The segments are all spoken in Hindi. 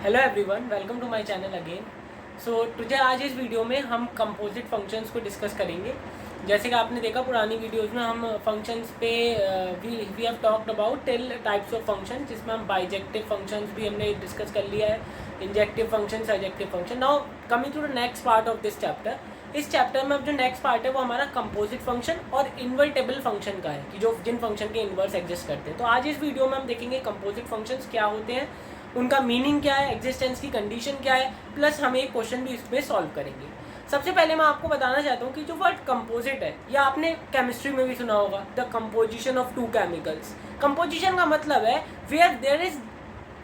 Hello everyone, welcome to my channel again. So today आज इस वीडियो में हम कंपोजिट फंक्शंस को डिस्कस करेंगे। जैसे कि आपने देखा पुरानी वीडियोस में हम फंक्शंस पे we have talked about till types of function, जिसमें हम बाइजेक्टिव फंक्शंस भी हमने डिस्कस कर लिया है, injective function, surjective function. Now coming to the next part of this chapter. इस चैप्टर में अब जो नेक्स्ट पार्ट है वो हमारा कंपोजिट फंक्शन और इन्वर्टेबल फंक्शन का है, कि जो जिन फंक्शन के इन्वर्स एग्जिस्ट करते हैं। तो आज इस वीडियो में हम देखेंगे कंपोजिट फंक्शंस क्या होते हैं, उनका मीनिंग क्या है, एग्जिस्टेंस की कंडीशन क्या है, प्लस हम एक क्वेश्चन भी इसमें सॉल्व करेंगे। सबसे पहले मैं आपको बताना चाहता हूँ कि जो वर्ड कंपोजिट है, या आपने केमिस्ट्री में भी सुना होगा, the composition of two chemicals. Composition का मतलब है वेयर देयर इज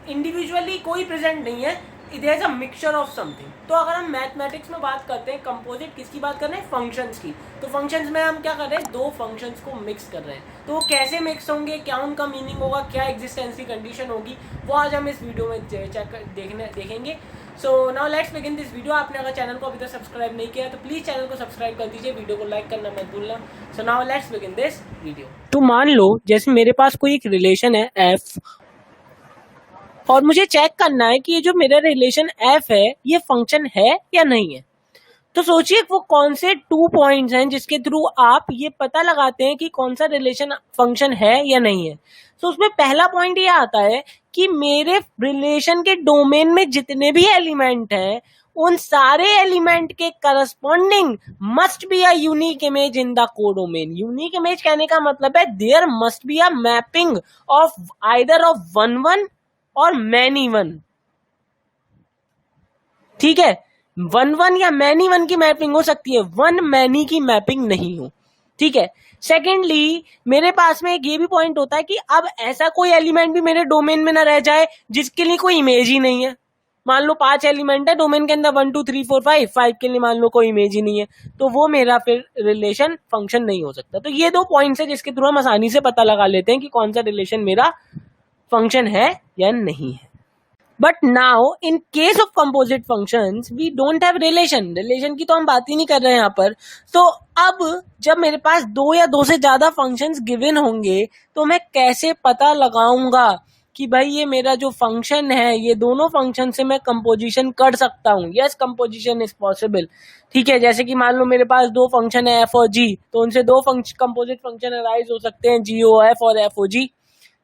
इंडिविजुअली कोई प्रेजेंट नहीं है, there is a mixture of something. तो अगर हम मैथमेटिक्स में बात करते हैं, कंपोजिट किसकी बात कर रहे हैं? फंक्शंस की। तो फंक्शंस में हम क्या कर रहे हैं? दो फंक्शंस को मिक्स कर रहे हैं। तो वो कैसे मिक्स होंगे, क्या उनका मीनिंग होगा, क्या एग्जिस्टेंस की कंडीशन होगी, वो आज हम इस वीडियो में देखेंगे। सो now let's begin this video. आपने अगर चैनल को अभी तक सब्सक्राइब नहीं किया है तो प्लीज़ चैनल को सब्सक्राइब कर दीजिए, वीडियो को लाइक करना मत भूलना। सो now let's begin this video. तो मान लो जैसे मेरे पास कोई एक रिलेशन है एफ, और मुझे चेक करना है कि ये जो मेरा रिलेशन एफ है ये फंक्शन है या नहीं है। तो सोचिए वो कौन से 2 पॉइंट्स हैं जिसके थ्रू आप ये पता लगाते हैं कि कौन सा रिलेशन फंक्शन है या नहीं है। तो उसमें पहला पॉइंट ये आता है कि मेरे रिलेशन के डोमेन में जितने भी एलिमेंट हैं उन सारे एलिमेंट के corresponding must be a unique image in the codomain. Unique image कहने का मतलब है there must be a mapping of either of one और मैनी वन। ठीक है, वन या मैनी वन की मैपिंग हो सकती है, वन मैनी की मैपिंग नहीं हो। ठीक है। सेकेंडली मेरे पास में एक ये भी पॉइंट होता है कि अब ऐसा कोई एलिमेंट भी मेरे डोमेन में ना रह जाए जिसके लिए कोई इमेज ही नहीं है। मान लो 5 एलिमेंट है डोमेन के अंदर, 1 2 3 4 5 के लिए मान लो कोई इमेज ही नहीं है, तो वो मेरा फिर रिलेशन फंक्शन नहीं हो सकता। तो ये 2 पॉइंट्स है जिसके थ्रू हम आसानी से पता लगा लेते हैं कि कौन सा रिलेशन मेरा फंक्शन है या नहीं है। But now in case of composite functions we don't have relation की तो हम बात ही नहीं कर रहे हैं यहाँ पर। तो अब जब मेरे पास 2 या 2 से ज्यादा फंक्शंस गिवन होंगे तो मैं कैसे पता लगाऊंगा कि भाई ये मेरा जो फंक्शन है, ये दोनों फंक्शन से मैं कंपोजिशन कर सकता हूँ। Yes, composition is possible. ठीक है, जैसे कि मान लो मेरे पास 2 फंक्शन है एफ और जी, तो उनसे 2 कंपोजिट फंक्शन अराइज हो सकते हैं, जी ओ एफ और एफ ओ जी।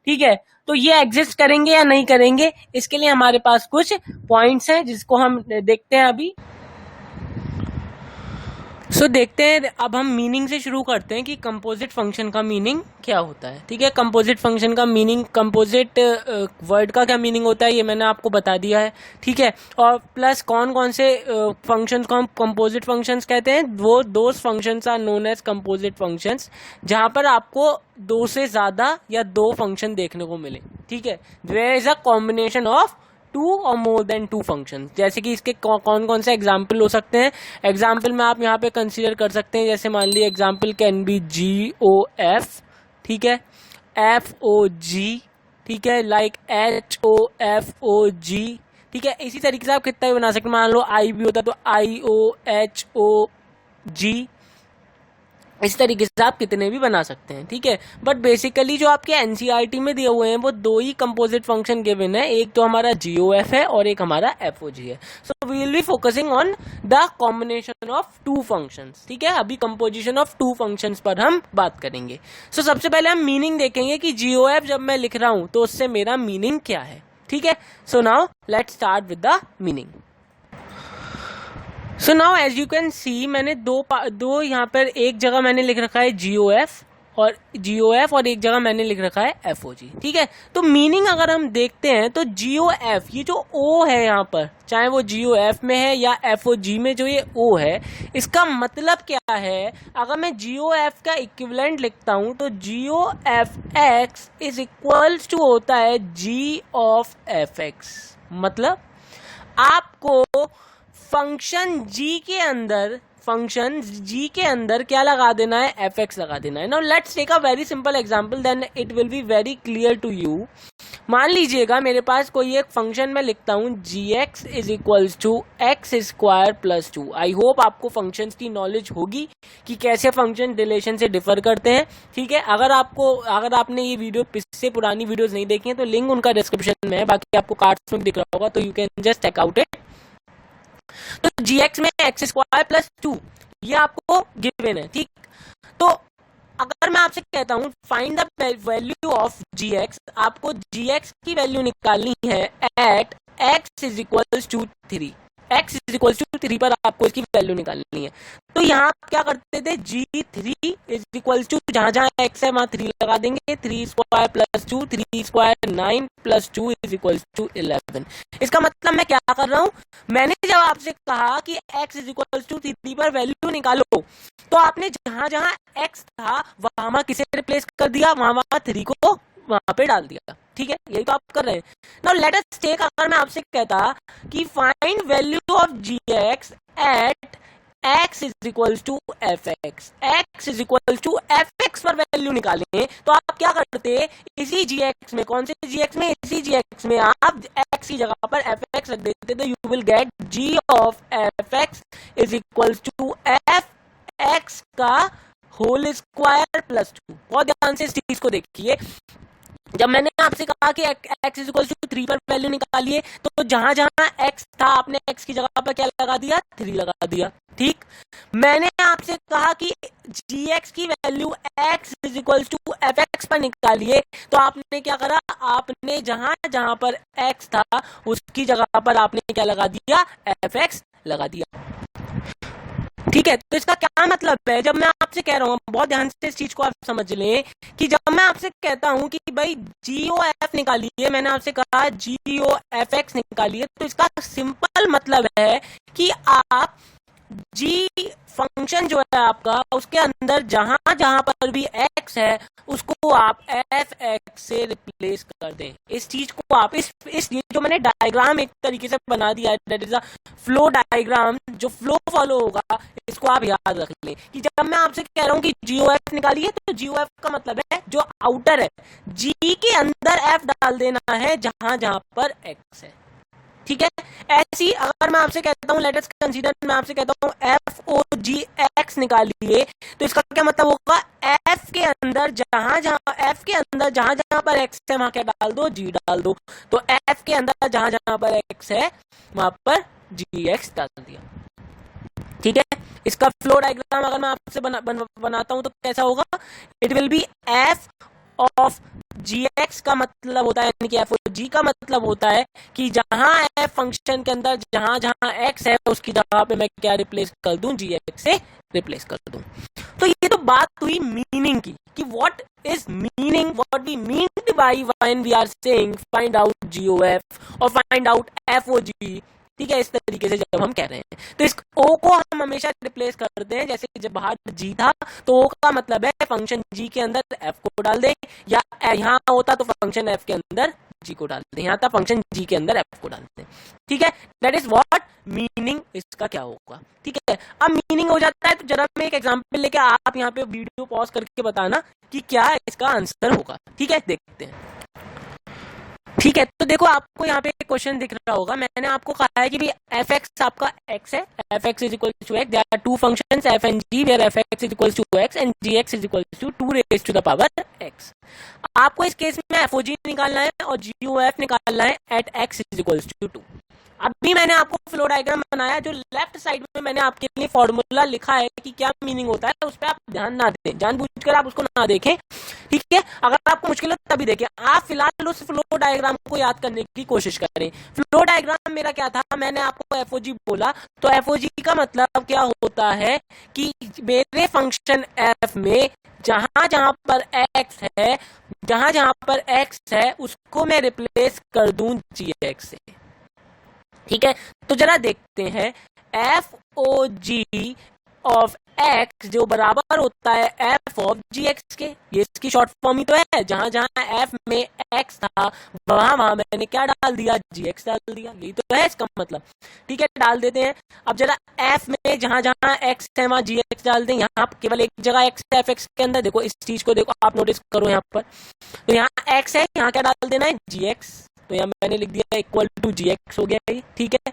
ठीक है, तो ये एग्जिस्ट करेंगे या नहीं करेंगे, इसके लिए हमारे पास कुछ पॉइंट्स हैं जिसको हम देखते हैं अभी। देखते हैं, अब हम मीनिंग से शुरू करते हैं कि कंपोजिट फंक्शन का मीनिंग क्या होता है। ठीक है, कंपोजिट फंक्शन का मीनिंग, कंपोजिट वर्ड का क्या मीनिंग होता है ये मैंने आपको बता दिया है। ठीक है, और प्लस कौन कौन से फंक्शंस को हम कंपोजिट फंक्शंस कहते हैं, वो those functions are known as composite functions, जहां पर आपको 2 से ज्यादा या 2 फंक्शन देखने को मिले। ठीक है, there is a combination of 2 और मोर देन 2 फंक्शन। जैसे कि इसके कौन कौन से एग्जाम्पल हो सकते हैं, एग्जाम्पल में आप यहाँ पे कंसीडर कर सकते हैं। जैसे मान लीजिए example can be g o f, ठीक है, एफ ओ जी, ठीक है, like h o f o g. ठीक है, इसी तरीके से आप कितना भी बना सकते हैं। मान लो आई भी होता तो आई ओ एच ओ जी, इस तरीके से आप कितने भी बना सकते हैं। ठीक है, बट बेसिकली जो आपके एनसीईआरटी में दिए हुए हैं वो 2 ही कंपोजिट फंक्शन गिवन है, एक तो हमारा जीओएफ है और एक हमारा एफओजी है। So we will be focusing on the combination of 2 functions. ठीक है, अभी कंपोजिशन ऑफ 2 फंक्शंस पर हम बात करेंगे। सो सबसे पहले हम मीनिंग देखेंगे कि जीओएफ जब मैं लिख रहा हूं तो उससे मेरा मीनिंग क्या है। ठीक है, so now let's start with the meaning. So now as you can see, मैंने दो यहाँ पर, एक जगह मैंने लिख रखा है जीओएफ और एक जगह मैंने लिख रखा है एफओजी। ठीक है, तो मीनिंग अगर हम देखते हैं तो जीओएफ, ये जो ओ है यहाँ पर, चाहे वो जीओएफ में है या एफओजी में जो ये ओ है, इसका मतलब क्या है? अगर मैं जीओएफ का इक्विवेलेंट लिखता हूं तो जीओएफ एक्स इज इक्वल्स टू होता है जी ऑफ एफ एक्स। मतलब आपको फंक्शन g के अंदर फंक्शन g के अंदर क्या लगा देना है, fx लगा देना है। Now let's take a very simple example, then it will be very clear to you. मान लीजिएगा मेरे पास कोई एक फंक्शन मैं लिखता हूँ gx is equals to x square plus 2। I hope आपको फंक्शंस की नॉलेज होगी कि कैसे फंक्शन रिलेशन से डिफर करते हैं, ठीक है। अगर आपने ये वीडियो पिछले पुरानी वीडियोस नहीं देखी हैं तो लिंक उनका डिस्क्रिप्शन में है, बाकी आपको कार्ड्स में दिख रहा होगा, तो you can just check out it. तो gx में एक्स स्क्वायर प्लस 2 ये आपको गिवन है, ठीक। तो अगर मैं आपसे कहता हूं find the value of gx, आपको gx की वैल्यू निकालनी है at x is equals to 3। x is equals to 3 पर आपको इसकी वैल्यू निकालनी है। तो यहाँ आप क्या करते थे, g3 इज इक्वल्स टू जहां जहां x है वहां 3 लगा देंगे, 3 square plus 2, 3 square 9 plus 2 is equals to 11। इसका मतलब मैं क्या कर रहा हूं, मैंने जब आपसे कहा कि x इज इक्वल्स टू 3 पर वैल्यू निकालो, तो आपने जहां जहां x था वहां किसे रिप्लेस कर दिया, वहां 3 को वहां पे डाल दिया, ठीक है। यही तो आप कर रहे हैं। नाउ लेट अस टेक, अगर मैं आपसे कहता कि find value of gx at x is equals to fx, x is equals to fx पर वैल्यू निकालें, तो आप क्या करते, इसी gx में, कौन से gx में, इसी gx में आप x की जगह पर fx रख देते, तो you will get g of fx is equals to fx का होल स्क्वायर प्लस 2। बहुत ध्यान से इस चीज को देखिए, जब मैंने आपसे कहा कि x इज इक्वल टू 3 पर वैल्यू निकालिए, तो जहां जहां x था आपने x की जगह पर क्या लगा दिया, 3 लगा दिया, ठीक। मैंने आपसे कहा कि gx की value x is equal to fx पर निकालिए, तो आपने क्या करा, आपने जहां जहां पर x था उसकी जगह पर आपने क्या लगा दिया, fx लगा दिया, ठीक है। तो इसका क्या मतलब है, जब मैं आपसे कह रहा हूँ, बहुत ध्यान से इस चीज को आप समझ लें, कि जब मैं आपसे कहता हूं कि भाई GOF निकालिए, मैंने आपसे कहा GOFX निकालिए, तो इसका सिंपल मतलब है कि आप g फंक्शन जो है आपका, उसके अंदर जहां जहां पर भी x है उसको आप fx से रिप्लेस कर दें। इस चीज को आप इस जो मैंने डायग्राम एक तरीके से बना दिया है, that is a flow diagram, जो फ्लो फॉलो होगा, इसको आप याद रख लें कि जब मैं आपसे कह रहा हूं कि GOF निकालिए, तो GOF का मतलब है जो आउटर है, g के अंदर f डाल देना है जहां जहां पर x है, ठीक है। ऐसी अगर मैं आपसे कहता हूं, लेट अस कंसीडर, मैं आपसे कहता हूं FOGX निकालिए, तो इसका क्या मतलब होगा, f के अंदर जहां जहां पर x है वहां क्या डाल दो, g डाल दो, तो f के अंदर जहां जहां पर x है वहां पर gx डाल दिया, ठीक है। इसका फ्लो डायग्राम अगर मैं आपसे बनाता हूं तो कैसा होगा, it will B f of gx का मतलब होता है, यानी कि FOG का मतलब होता है कि जहां f फंक्शन के अंदर जहां जहां x है उसकी जगह पे मैं क्या रिप्लेस कर दूं, gx से रिप्लेस कर दूं। तो ये तो बात हुई मीनिंग की, कि what is meaning, what we mean by when we are saying find out GOF और फाइंड आउट FOG, ठीक है। इस तरीके से जब हम कह रहे हैं, तो इस ओ को हम हमेशा रिप्लेस करते हैं, जैसे जब बाहर g था तो ओ का मतलब है फंक्शन g के अंदर f को डाल दें, या यहाँ होता तो फंक्शन f के अंदर g को डाल दें, यहाँ था फंक्शन g के अंदर f को डाल दें, ठीक है। दैट इज व्हाट मीनिंग इसका क्या होगा, ठीक है। अब मीनिंग हो जाता है, तो जरा मैं एक एग्जांपल लेके आप यहाँ पे वीडियो पॉज करके बताना कि क्या इसका आंसर होगा, ठीक है। देखते हैं, ठीक है। तो देखो आपको यहाँ पे क्वेश्चन दिख रहा होगा, मैंने आपको कहा है कि भी fx आपका x है, fx is equal to x, there are two functions f and g where fx is equal to x and gx is equal to 2 raise to the power x। आपको इस केस में FOG निकालना है और GOF निकालना है at x is equal to 2। अभी मैंने आपको फ्लो डायग्राम बनाया, जो लेफ्ट साइड में मैंने आपके लिए फॉर्मूला लिखा है कि क्या मीनिंग होता है, उस पर आप ध्यान ना दें, जानबूझकर आप उसको ना देखें, ठीक है। अगर आपको मुश्किल हो तभी देखें, आप फिलहाल उस फ्लो डायग्राम को याद करने की कोशिश करें। फ्लो डायग्राम मेरा क्या था, मैंने आपको FOG बोला, तो FOG का मतलब क्या होता है कि मेरे फंक्शन f में जहां जहां पर x है उसको मैं रिप्लेस कर दूं gx से, ठीक है। तो जरा देखते हैं FOG ऑफ एक्स जो बराबर होता है एफ ऑफ जी एक्स के। ये इसकी शॉर्ट फॉर्म ही तो है, जहां जहां एफ में एक्स था वहां वहां मैंने क्या डाल दिया, जी एक्स डाल दिया। यही तो है इसका मतलब। ठीक है, डाल देते हैं। अब जरा एफ में जहां जहां एक्स है वहां जी एक्स डाल दें। यहाँ केवल एक जगह एक्स है एफ एक्स के अंदर। देखो इस चीज को देखो, आप नोटिस करो यहाँ पर, तो यहाँ एक्स है, यहाँ क्या डाल देना है, जी एक्स। तो यहाँ मैंने लिख दिया इक्वल टू जी एक्स हो गया ये। ठीक है,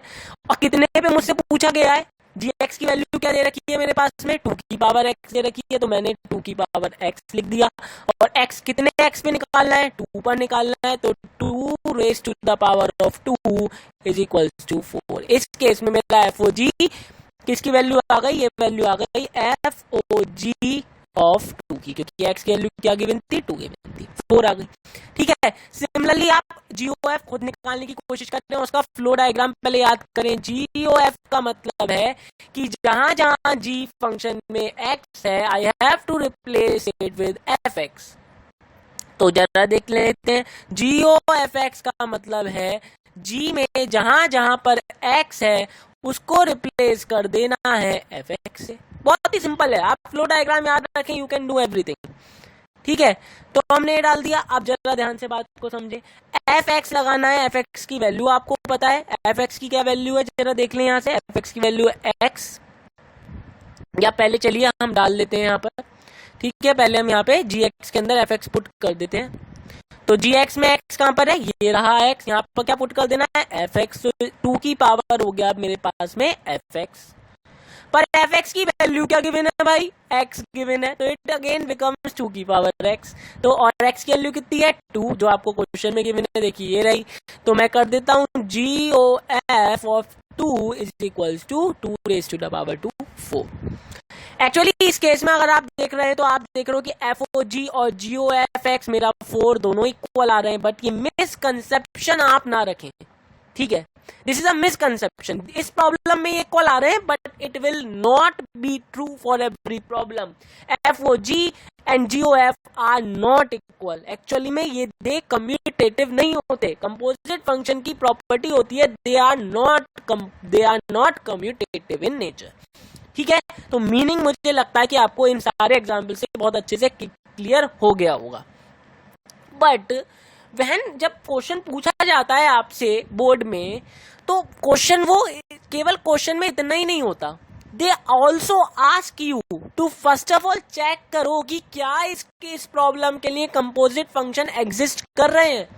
और कितने पे मुझसे पूछा गया है, जी एक्स की वैल्यू क्या दे रखी है मेरे पास में, 2 की पावर एक्स दे रखी है, तो मैंने 2 की पावर एक्स लिख दिया। और एक्स कितने एक्स पे निकालना है, 2 पर निकालना है, तो 2 raise to the power of 2 is equal to 4। इस केस में मेरा एफ ओ जी किसकी वैल्यू आ गई, ये वैल्यू आ गई एफ ओ जी ऑफ 2 की, क्योंकि एक्स की वैल्यू क्या गिवन थी, 2 गिवन थी, 4 आ गई। ठीक है, सिमिलरली आप जीओएफ खुद निकालने की कोशिश करते हैं, उसका फ्लो डायग्राम पहले याद करें। जीओएफ का मतलब है कि जहां जहां जी फंक्शन में एक्स है, I have to replace it with f x. तो जरा देख लेते हैं, जीओएफ एक्स का मतलब है जी में जहां जहां पर एक्स है उसको रिप्लेस कर देना है एफ एक्स से। बहुत ही सिंपल है, आप फ्लो डायग्राम याद रखें, यू कैन डू एवरीथिंग। ठीक है, तो हमने डाल दिया। अब जरा ध्यान से बात को समझे, एफ एक्स लगाना है, एफ एक्स की वैल्यू आपको पता है, एफ एक्स की क्या वैल्यू है, जरा देख लें यहाँ से। एफ एक्स की वैल्यू है एक्स, या पहले चलिए हम डाल देते हैं यहाँ पर। ठीक है, पहले हम यहाँ पे जी एक्स के अंदर एफ एक्स पुट कर देते हैं। तो जी एक्स में एक्स कहां पर है, ये रहा एक्स, यहाँ पर क्या पुट कर देना है, एफ एक्स। 2 की पावर हो गया मेरे पास में एफ एक्स, पर एफ एक्स की वैल्यू क्या गिवन है भाई, एक्स गिवन है, तो इट अगेन बिकम्स 2 की पावर एक्स। तो और एक्स की वैल्यू कितनी है, 2, जो आपको क्वेश्चन में गिवन है, देखिए ये रही। तो मैं कर देता हूं g o f of 2 is equals to 2 raise to the power 2 4। Actually इस केस में अगर आप देख रहे हैं तो आप देख रहे हो कि एफ ओ जी और जी ओ एफ एक्स मेरा 4 दोनों इक्वल आ रहे हैं, बट ये मिसकंसेप्शन आप ना रखें। ठीक है, दिस इज अ मिसकंसेप्शन। इस प्रॉब्लम में ये इक्वल आ रहे हैं, but it will not be true for every problem. F o g and g o f are not equal. Actually में ये दे कम्यूटेटिव नहीं होते। कंपोजिट फंक्शन की प्रॉपर्टी होती है they are not commutative in nature. ठीक है, तो मीनिंग मुझे लगता है कि आपको इन सारे एग्जाम्पल से बहुत अच्छे से क्लियर हो गया होगा। बट वहन जब क्वेश्चन पूछा जाता है आपसे बोर्ड में, तो क्वेश्चन वो केवल क्वेश्चन में इतना ही नहीं होता, they also ask you to first of all check करो कि क्या इस प्रॉब्लम के लिए कंपोजिट फंक्शन एग्जिस्ट कर रहे हैं।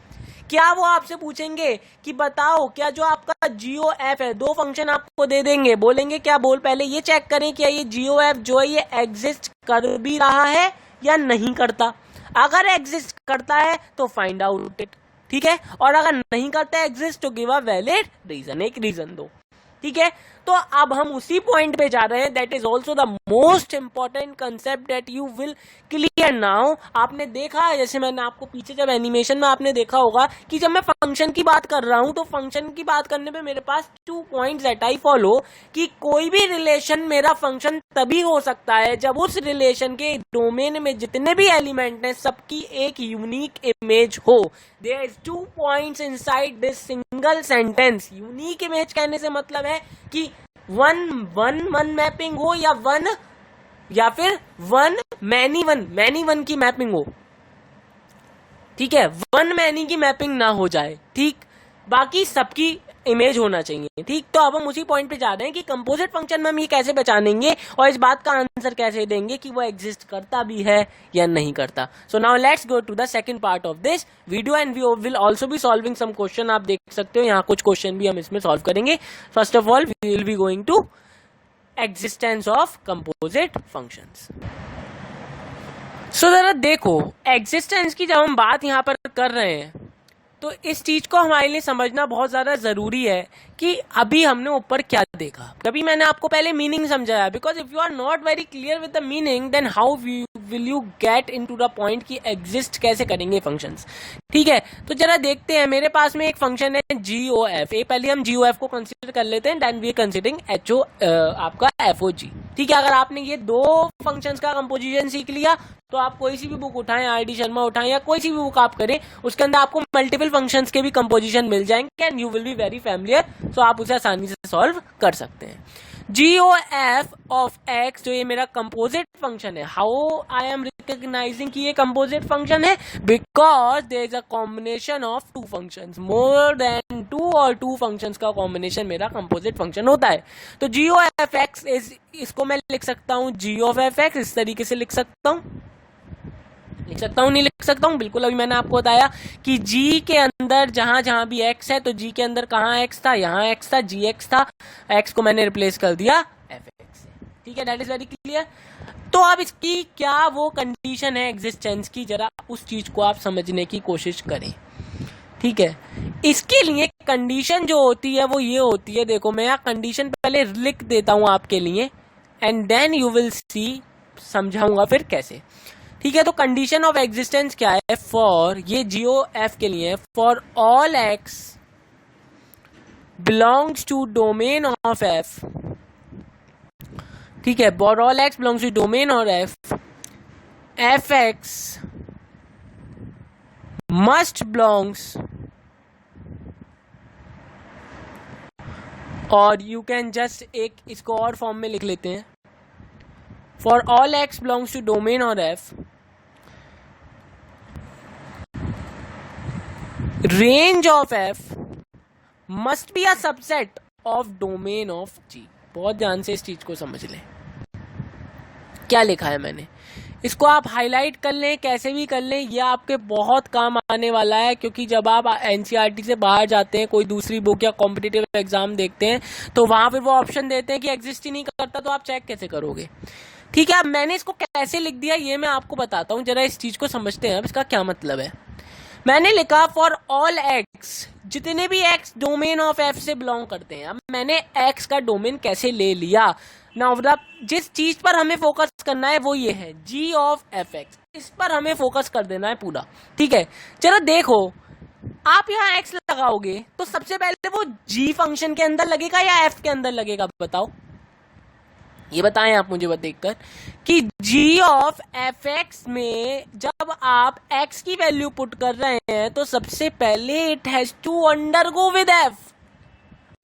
क्या वो आपसे पूछेंगे कि बताओ क्या जो आपका जीओ एफ है, 2 फंक्शन आपको दे देंगे, बोलेंगे क्या, बोल पहले ये चेक करें क्या ये जीओ एफ जो है ये एग्जिस्ट कर भी रहा है या नहीं करता। अगर एग्जिस्ट करता है तो फाइंड आउट इट। ठीक है, और अगर नहीं करता है एग्जिस्ट तो गिव अ वैलिड रीजन, एक रीजन दो। ठीक है, तो अब हम उसी पॉइंट पे जा रहे हैं, that is also the most important concept that you will clear now. आपने देखा, जैसे मैंने आपको पीछे जब एनिमेशन में आपने देखा होगा कि जब मैं फंक्शन की बात कर रहा हूं तो फंक्शन की बात करने पे मेरे पास 2 पॉइंट्स दैट आई फॉलो, कि कोई भी रिलेशन मेरा फंक्शन तभी हो सकता है जब उस रिलेशन के डोमेन में जितने भी एलिमेंट हैं सबकी एक यूनिक इमेज हो। There is 2 points inside this single sentence. Unique image कहने से मतलब है कि वन मैपिंग हो, या फिर मैनी वन की मैपिंग हो। ठीक है, वन मैनी की मैपिंग ना हो जाए, ठीक, बाकी सबकी इमेज होना चाहिए। ठीक, तो अब हम उसी पॉइंट पे जा रहे हैं कि कंपोजिट फंक्शन में हम ये कैसे पहचानेंगे और इस बात का आंसर कैसे देंगे कि वो एग्जिस्ट करता भी है या नहीं करता। So now let's go to the second part of this video and we will also be solving some question. आप देख सकते हो यहाँ कुछ क्वेश्चन भी हम इसमें सॉल्व करेंगे। First of all we will be going to existence of composite functions. So जरा देखो, एग्जिस्टेंस की जब हम बात यहाँ पर कर रहे हैं तो इस चीज को हमारे लिए समझना बहुत ज्यादा जरूरी है कि अभी हमने ऊपर क्या देखा। कभी मैंने आपको पहले मीनिंग समझाया, because if you are not very clear with the meaning then how will you get into the point कि एग्जिस्ट कैसे करेंगे फंक्शंस। ठीक है, तो जरा देखते हैं, मेरे पास में एक फंक्शन है जी ओ एफ। पहले हम जी ओ एफ को कंसिडर कर लेते हैं, then we are considering h o आपका एफ ओ जी। ठीक है, अगर आपने ये 2 फंक्शंस का कंपोजिशन सीख लिया तो आप कोई सी भी बुक उठाएं, आर डी शर्मा उठाएं या कोई सी भी बुक आप करें, उसके अंदर आपको मल्टीपल फंक्शंस के भी कंपोजिशन मिल जाएंगे and you will be very familiar. So आप उसे आसानी से सॉल्व कर सकते हैं। GOF ऑफ x जो ये मेरा कंपोजिट फंक्शन है, हाउ आई एम रिकॉग्नाइजिंग कि ये कंपोजिट फंक्शन है, because there is a combination of two functions, more than two और टू फंक्शंस का कॉम्बिनेशन मेरा कंपोजिट फंक्शन होता है। तो GOF इज, इसको मैं लिख सकता हूँ GOF इस तरीके से लिख सकता हूँ, नहीं लिख सकता हूँ, बिल्कुल। अभी मैंने आपको बताया कि G के अंदर जहां जहां भी x है तो G के अंदर कहाँ x था, यहाँ x था, GX था, x को मैंने रिप्लेस कर दिया fx से, ठीक है, दैट इज वेरी क्लियर। तो अब इसकी क्या वो कंडीशन है एग्जिस्टेंस की, जरा उस चीज को आप समझने की कोशिश करें, ठीक है। इसके लिए कंडीशन जो होती है वो ये होती है, देखो मैं यहाँ कंडीशन पहले लिख देता हूँ आपके लिए and then you will see, समझाऊंगा फिर कैसे, ठीक है। तो कंडीशन ऑफ एग्जिस्टेंस क्या है, फॉर ये GOF के लिए, for all x belongs to domain of f, ठीक है, for all x belongs to domain और fx मस्ट बिलोंग्स, और यू कैन जस्ट एक इसको और फॉर्म में लिख लेते हैं, for all x belongs to domain और f, range of f must be a subset of domain of G। बहुत ध्यान से इस चीज को समझ लें, क्या लिखा है मैंने, इसको आप हाईलाइट कर लें, कैसे भी कर लें, ये आपके बहुत काम आने वाला है, क्योंकि जब आप NCERT से बाहर जाते हैं, कोई दूसरी बुक या कॉम्पिटिटिव एग्जाम देखते हैं, तो वहां फिर वो ऑप्शन देते हैं कि एग्जिस्ट ही नहीं करता, तो आप चेक कैसे करोगे, ठीक है। अब मैंने इसको कैसे लिख दिया ये मैं आपको बताता हूँ, जरा इस चीज को समझते हैं अब इसका क्या मतलब है। मैंने लिखा फॉर ऑल x, जितने भी x डोमेन ऑफ f से बिलोंग करते हैं। अब मैंने x का डोमेन कैसे ले लिया ना, मतलब जिस चीज पर हमें फोकस करना है वो ये है G ऑफ fx, इस पर हमें फोकस कर देना है पूरा, ठीक है। चलो देखो, आप यहाँ x लगाओगे तो सबसे पहले वो G फंक्शन के अंदर लगेगा या f के अंदर लगेगा, बताओ, ये बताएं आप मुझे देखकर कि G ऑफ fx में जब आप x की वैल्यू पुट कर रहे हैं तो सबसे पहले it has to undergo with f।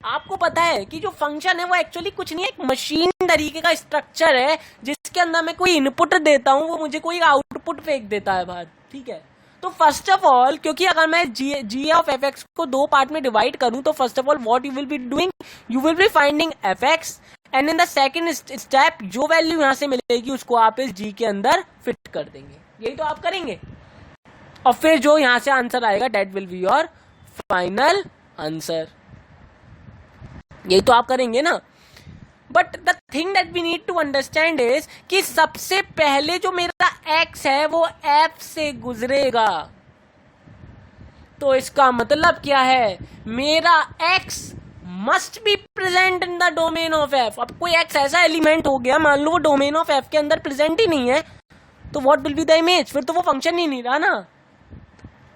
आपको पता है कि जो फंक्शन है वो एक्चुअली कुछ नहीं है, एक मशीन तरीके का स्ट्रक्चर है जिसके अंदर मैं कोई इनपुट देता हूं, वो मुझे कोई आउटपुट फेंक देता है बाहर, ठीक है। तो फर्स्ट ऑफ ऑल, क्योंकि अगर मैं G ऑफ fx को दो पार्ट में डिवाइड करूं तो first of all what you will be doing, you will be finding fx and in the second step जो वैल्यू यहां से मिलेगी उसको आप इस G के अंदर फिट कर देंगे, यही तो आप करेंगे, और फिर जो यहां से आंसर आएगा that will be your final answer, यही तो आप करेंगे ना। But the thing that we need to understand is कि सबसे पहले जो मेरा x है वो f से गुजरेगा, तो इसका मतलब क्या है, मेरा x must be present in the domain of f। अब कोई x ऐसा एलिमेंट हो गया, मान लो वो डोमेन ऑफ f के अंदर प्रेजेंट ही नहीं है, तो what will be the image, फिर तो वो फंक्शन ही नहीं रहा ना।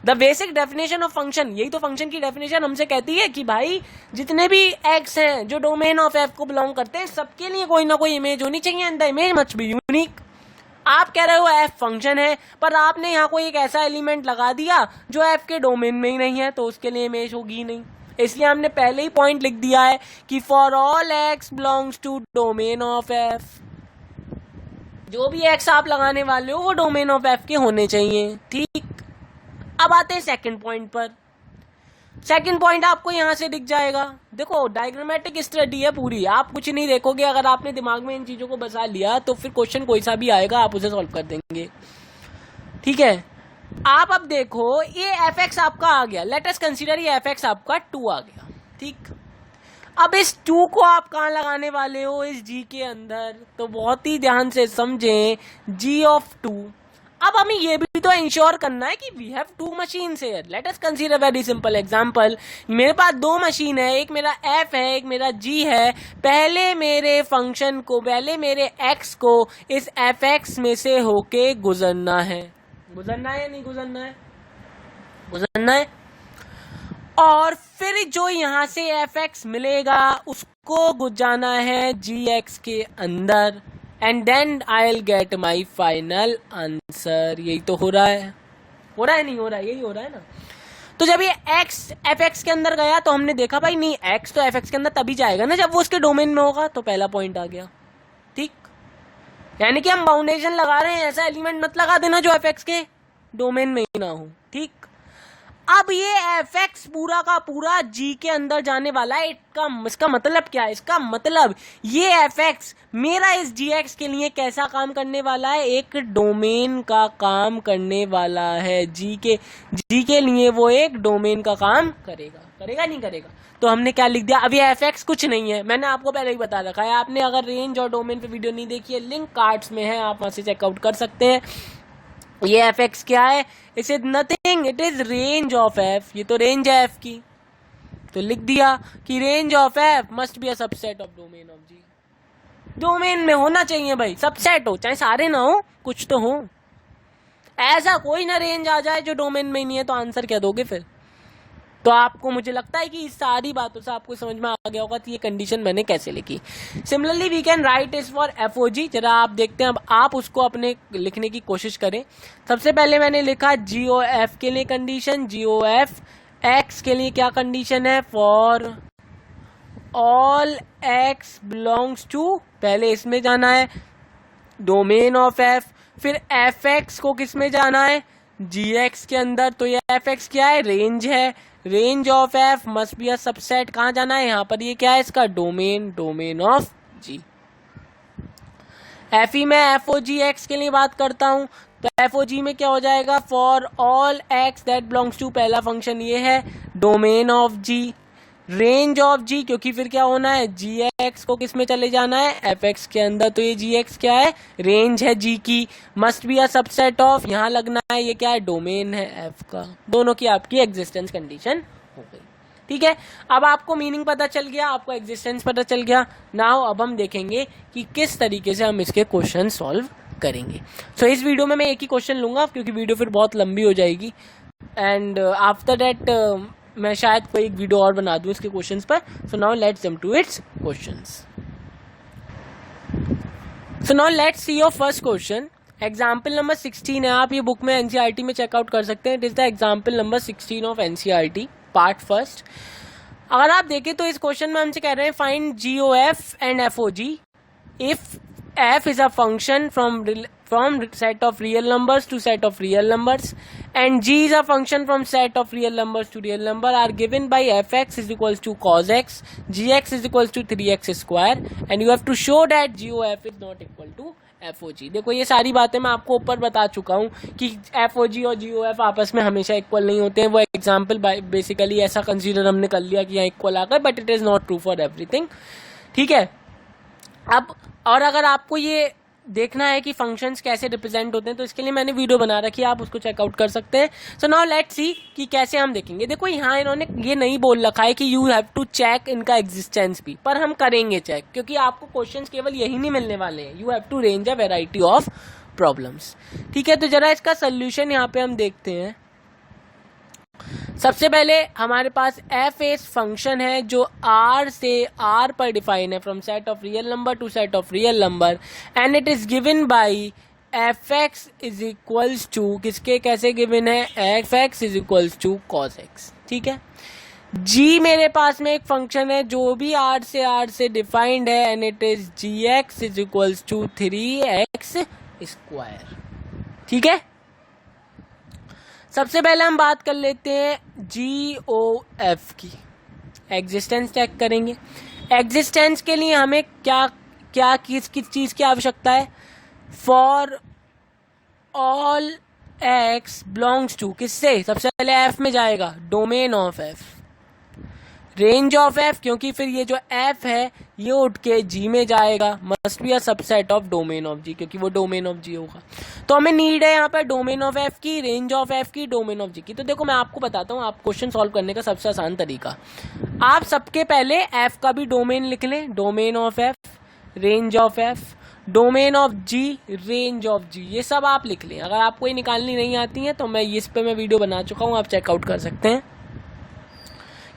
The basic definition of function, यही तो फंक्शन की डेफिनेशन हमसे कहती है कि भाई जितने भी x हैं जो डोमेन ऑफ f को बिलोंग करते हैं सबके लिए कोई ना कोई इमेज होनी चाहिए and the image must be unique. आप कह रहे हो f फंक्शन है, पर आपने यहाँ कोई एक ऐसा एलिमेंट लगा दिया जो f के डोमेन में ही नहीं है, तो उसके लिए इमेज होगी नहीं। इसलिए हमने पहले ही पॉइंट लिख दिया है कि for all x belongs to domain of f, जो भी x आप लगाने वाले हो वो डोमेन ऑफ f के होने चाहिए, ठीक। अब आते हैं सेकंड पॉइंट पर। सेकंड पॉइंट आपको यहां से दिख जाएगा, देखो डायग्रामेटिक स्टडी है पूरी, आप कुछ नहीं देखोगे, अगर आपने दिमाग में इन चीजों को बसा लिया तो फिर क्वेश्चन कोई सा भी आएगा आप उसे सॉल्व कर देंगे, ठीक है। आप अब देखो ये fx आपका आ गया, लेट अस कंसीडर ये fx आपका 2 आ गया, ठीक। अब इस 2 को आप कहाँ लगाने वाले हो, इस G के अंदर, तो बहुत ही ध्यान से समझें, G ऑफ 2। अब हमें ये भी तो इंश्योर करना है कि we have 2 machines here. Let us consider very simple example, मेरे पास 2 मशीन है, एक मेरा f है, एक मेरा g है। पहले मेरे फंक्शन को, पहले मेरे x को इस fx में से होके गुजरना है, गुजरना है या नहीं गुजरना है, गुजरना है। और फिर जो यहां से fx मिलेगा उसको गुजारना है gx के अंदर, and then I will get my final answer. यही तो हो रहा है, हो रहा है नहीं हो रहा है, यही हो रहा है ना। तो जब ये x एफ एक्स के अंदर गया तो हमने देखा भाई नहीं, x तो एफ एक्स के अंदर तभी जाएगा ना जब वो उसके डोमेन में होगा, तो पहला पॉइंट आ गया। ठीक, यानी कि हम बाउंडेशन लगा रहे हैं, ऐसा एलिमेंट मत लगा देना जो एफ एक्स के डोमेन में ही ना हो। ठीक, अब ये एफ एक्स पूरा का पूरा जी के अंदर जाने वाला है। इसका मतलब क्या है? इसका मतलब ये एफ एक्स मेरा इस जी एक्स के लिए कैसा काम करने वाला है? एक डोमेन का काम करने वाला है। जी के लिए वो एक डोमेन का काम करेगा। करेगा नहीं करेगा? तो हमने क्या लिख दिया? अब ये एफ एक्स कुछ नहीं है, मैंने आपको पहले ही बता रखा है। आपने अगर रेंज और डोमेन पे वीडियो नहीं देखी है, लिंक कार्ड्स में है, आप वहां से चेकआउट कर सकते हैं। ये एफ एक्स क्या है? It is nothing, it is range of F. ये तो रेंज है एफ की, तो लिख दिया कि range of f must be a subset of domain of g. Domain में होना चाहिए भाई, सबसेट हो, चाहे सारे ना हो, कुछ तो हो। ऐसा कोई ना रेंज आ जाए जो डोमेन में ही नहीं है, तो आंसर क्या दोगे फिर? तो आपको, मुझे लगता है कि इस सारी बातों से आपको समझ में आ गया होगा कि ये कंडीशन मैंने कैसे लिखी। Similarly we can write is for f o g. जरा आप देखते हैं, अब आप उसको अपने लिखने की कोशिश करें। सबसे पहले मैंने लिखा जी ओ एफ के लिए condition, g o f x के लिए क्या कंडीशन है? For all x belongs to, पहले इसमें जाना है डोमेन ऑफ एफ, फिर एफ एक्स को किस में जाना है? जी एक्स के अंदर। तो ये एफ एक्स क्या है? रेंज है। Range of f must be a subset, कहाँ जाना है? यहाँ पर। ये क्या है इसका? Domain, domain of g. F e में एफ ओ जी एक्स के लिए बात करता हूं, तो एफ ओ जी में क्या हो जाएगा? For all x that belongs to, पहला फंक्शन ये है domain of g. Range of g, क्योंकि फिर क्या होना है? जी एक्स को किस में चले जाना है? एफ एक्स के अंदर। तो ये जी एक्स क्या है? रेंज है जी की। Must be a subset of, यहाँ लगना है, ये क्या है? डोमेन है एफ का। दोनों की आपकी एग्जिस्टेंस कंडीशन हो गई। ठीक है, अब आपको मीनिंग पता चल गया, आपको एग्जिस्टेंस पता चल गया। नाउ अब हम देखेंगे कि किस तरीके से हम इसके क्वेश्चन सॉल्व करेंगे। सो इस वीडियो में मैं एक ही क्वेश्चन लूंगा, क्योंकि वीडियो फिर बहुत लंबी हो जाएगी, एंड आफ्टर दैट मैं शायद कोई एक वीडियो और बना दूं इसके क्वेश्चंस पर। So now let's jump to its questions. So now let's see your first question. Example number 16 है, आप ये बुक में एनसीईआरटी में चेकआउट कर सकते हैं। It is the example number 16 of NCERT part first. अगर आप देखें तो इस क्वेश्चन में हमसे कह रहे हैं find g o f and f o g if f is a function from set of real numbers to set of real numbers, and g is a function from set of real numbers to real number, are given by fx is equals to cos x, gx is equals to 3x square, and you have to show that gof is not equal to FOG। देखो ये सारी बातें मैं आपको ऊपर बता चुका हूँ कि FOG और GOF आपस में हमेशा इक्वल नहीं होते हैं। वो एग्जाम्पल बेसिकली ऐसा कंसीडर हमने कर लिया कि यहाँ इक्वल आ गए, but it is not true for everything. ठीक है, अब और अगर आपको ये देखना है कि फंक्शंस कैसे रिप्रेजेंट होते हैं, तो इसके लिए मैंने वीडियो बना रखी है, आप उसको चेकआउट कर सकते हैं। सो नाउ लेट्स सी कि कैसे हम देखेंगे। देखो यहाँ इन्होंने ये नहीं बोल रखा है कि यू हैव टू चेक इनका एग्जिस्टेंस भी, पर हम करेंगे चेक, क्योंकि आपको क्वेश्चंस केवल यही नहीं मिलने वाले हैं। You have to range a variety of problems. ठीक है, तो जरा इसका सोल्यूशन यहाँ पे हम देखते हैं। सबसे पहले हमारे पास एफ एस फंक्शन है जो आर से आर पर डिफाइन है, from set of real number to set of real number, and it is given by F X is equals to, किसके कैसे गिवन है? F X is equals to cos X. ठीक है, जी मेरे पास में एक फंक्शन है जो भी आर से डिफाइंड है, and it is G x is equals to 3x square. ठीक है, सबसे पहले हम बात कर लेते हैं GOF की, एग्जिस्टेंस चेक करेंगे। एग्जिस्टेंस के लिए हमें क्या किस चीज की आवश्यकता है? For all x belongs to, किससे? सबसे पहले f में जाएगा, domain of f, range of f, क्योंकि फिर ये जो f है ये उठ के g में जाएगा, must be a subset of domain of g, क्योंकि वो डोमेन ऑफ g होगा। तो हमें नीड है यहाँ पर डोमेन ऑफ f की, रेंज ऑफ f की, डोमेन ऑफ g की। तो देखो मैं आपको बताता हूँ, आप क्वेश्चन सॉल्व करने का सबसे आसान तरीका, आप सबके पहले f का भी डोमेन लिख लें, domain of f, range of f, domain of g, range of g, ये सब आप लिख लें। अगर आपको ये निकालनी नहीं आती है तो मैं इस पे मैं वीडियो बना चुका हूँ, आप चेकआउट कर सकते हैं।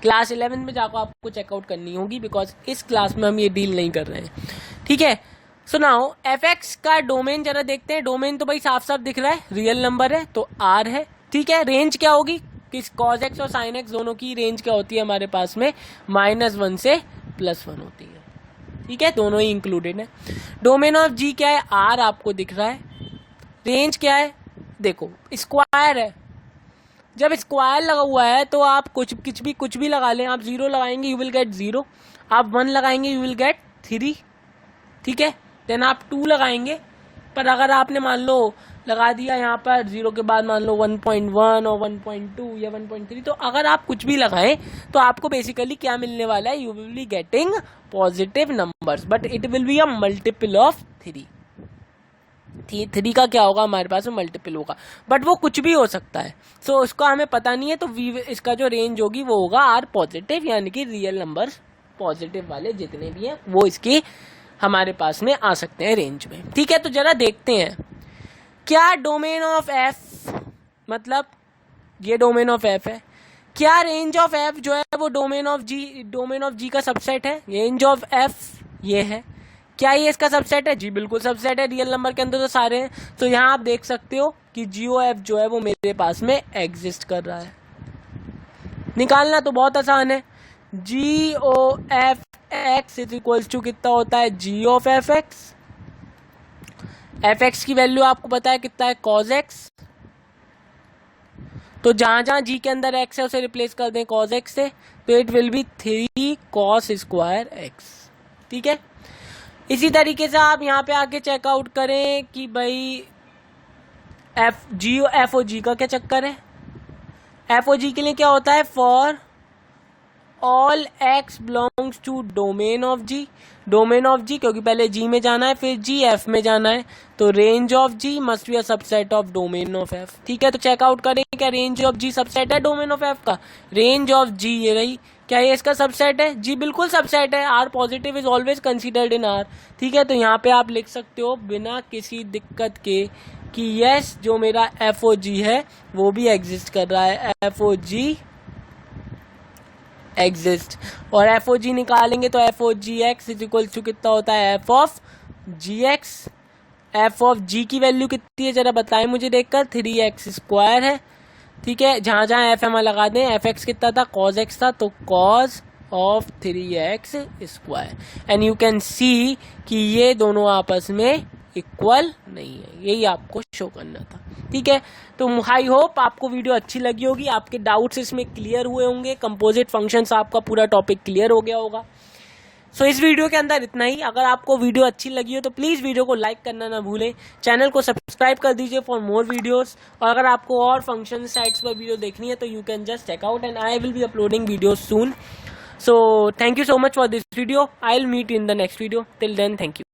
क्लास 11 में जाकर आपको चेकआउट करनी होगी, बिकॉज इस क्लास में हम ये डील नहीं कर रहे हैं। ठीक है, सो नाउ एफ एक्स का डोमेन जरा देखते हैं। डोमेन तो भाई साफ साफ दिख रहा है, रियल नंबर है तो आर है। ठीक है, रेंज क्या होगी? कि cos x और sin x दोनों की रेंज क्या होती है हमारे पास में, -1 से +1 होती है। ठीक है, दोनों ही इंक्लूडेड है। डोमेन ऑफ जी क्या है, R आपको दिख रहा है। रेंज क्या है, देखो स्क्वायर है, जब स्क्वायर लगा हुआ है तो आप कुछ भी लगा लें। आप 0 लगाएंगे यू विल गेट 0, आप 1 लगाएंगे यू विल गेट 3। ठीक है, देन आप 2 लगाएंगे, पर अगर आपने मान लो लगा दिया यहाँ पर 0 के बाद मान लो 1.1 और 1.2 या 1.3, तो अगर आप कुछ भी लगाएं तो आपको बेसिकली क्या मिलने वाला है, you will be getting positive numbers, but it will be a multiple of 3। 3 का क्या होगा हमारे पास में, मल्टीपल होगा, बट वो कुछ भी हो सकता है। सो उसका हमें पता नहीं है, तो इसका जो रेंज होगी वो होगा R पॉजिटिव, यानी कि रियल नंबर्स पॉजिटिव वाले जितने भी हैं वो इसकी हमारे पास में आ सकते हैं रेंज में। ठीक है, तो जरा देखते हैं क्या डोमेन ऑफ F, मतलब ये डोमेन ऑफ F है, क्या रेंज ऑफ F जो है वो डोमेन ऑफ G का सबसेट है। रेंज ऑफ F ये है, क्या ये इसका सबसेट है, जी बिल्कुल सबसेट है, रियल नंबर के अंदर तो सारे हैं। तो यहाँ आप देख सकते हो कि GOF जो है वो मेरे पास में एग्जिस्ट कर रहा है। निकालना तो बहुत आसान है, GOF x is equals to कितना होता है, G ऑफ fx। fx की वैल्यू आपको पता है कितना है, cos x। तो जहां जहां g के अंदर x है उसे रिप्लेस कर दें cos x से, तो it will B 3 cos square x। ठीक है, इसी तरीके से आप यहाँ पे आके चेकआउट करें कि भाई एफ ओ जी का क्या चक्कर है। एफ ओ जी के लिए क्या होता है, for all x belongs to domain of g. Domain of g क्योंकि पहले g में जाना है फिर जी एफ में जाना है, तो range of G must be a subset of domain of F. ठीक है, तो चेकआउट करें क्या रेंज ऑफ जी सबसेट है डोमेन ऑफ एफ का। रेंज ऑफ जी ये रही, क्या ये इसका सबसेट है, जी बिल्कुल सबसेट है। R positive is always considered in R। ठीक है, तो यहाँ पे आप लिख सकते हो बिना किसी दिक्कत के कि यस जो मेरा एफ ओ जी है वो भी एग्जिस्ट कर रहा है, एफ ओ जी एग्जिस्ट। और एफ ओ जी निकालेंगे तो f o g x is equal to कितना होता है, f of g x. F of g की वैल्यू कितनी है जरा बताएं मुझे देखकर, 3x स्क्वायर है। ठीक है, जहां जहां एफ एम लगा दें, एफ एक्स कितना था, cos x था, तो cos of 3x square. And you can सी कि ये दोनों आपस में इक्वल नहीं है, यही आपको शो करना था। ठीक है, तो आई होप आपको वीडियो अच्छी लगी होगी, आपके डाउट्स इसमें क्लियर हुए होंगे, कंपोजिट फंक्शंस आपका पूरा टॉपिक क्लियर हो गया होगा। सो इस वीडियो के अंदर इतना ही। अगर आपको वीडियो अच्छी लगी हो तो प्लीज़ वीडियो को लाइक करना ना भूलें, चैनल को सब्सक्राइब कर दीजिए फॉर मोर वीडियोस। और अगर आपको और फंक्शन साइट्स पर वीडियो देखनी है तो you can just check out and I will be uploading videos soon. So thank you so much for this video, I will meet in the next video, till then thank you.